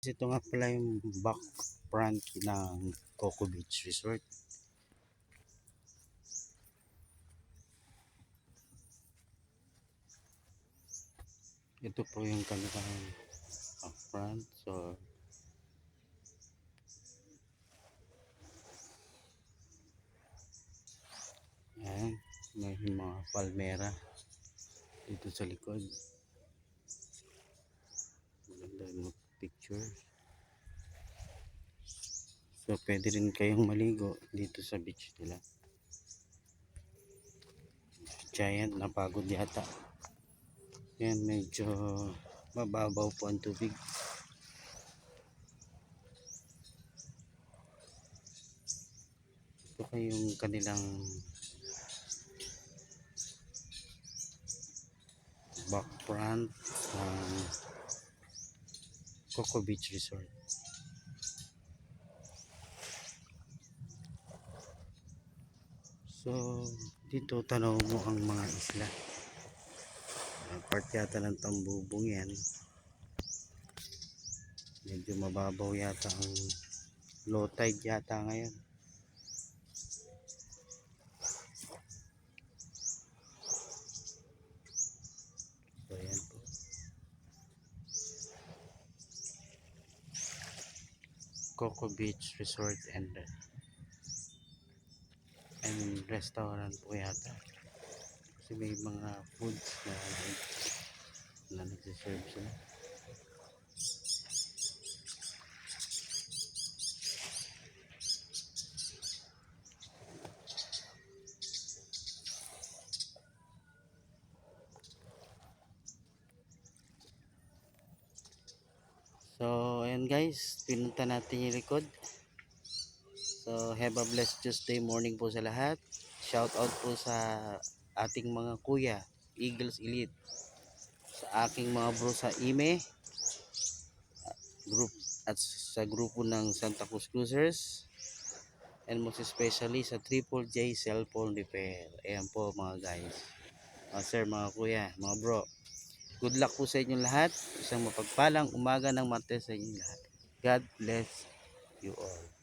Ito nga pala yung back front ng Coco Beach Resort. Ito po yung kanilang back front. So, ayan, may mga palmera dito sa likod. Maganda yung picture. So, pwede rin kayong maligo dito sa beach nila. Giant na pagod yata. Yan, medyo mababaw po ang tubig. Ito yung kanilang back front ng Coco Beach Resort. So, dito tanaw mo ang mga isla. Part yata ng Tambubong yan. Medyo mababaw yata ang low tide yata ngayon. So, yan po. Coco Beach Resort and restaurant po yata. Kasi may mga foods na nagsiserve sila. So, ayan guys, pinunta natin yung likod. So, have a blessed Tuesday morning po sa lahat. Shout out po sa ating mga kuya, Eagles Elite. Sa aking mga bro sa IME group at sa grupo ng Santa Cruz Cruisers. And most especially sa Triple J Cellphone Repair. Ayan po mga guys. Sir, mga kuya, mga bro. Good luck po sa inyong lahat. Isang mapagpalang umaga ng Martes sa inyong lahat. God bless you all.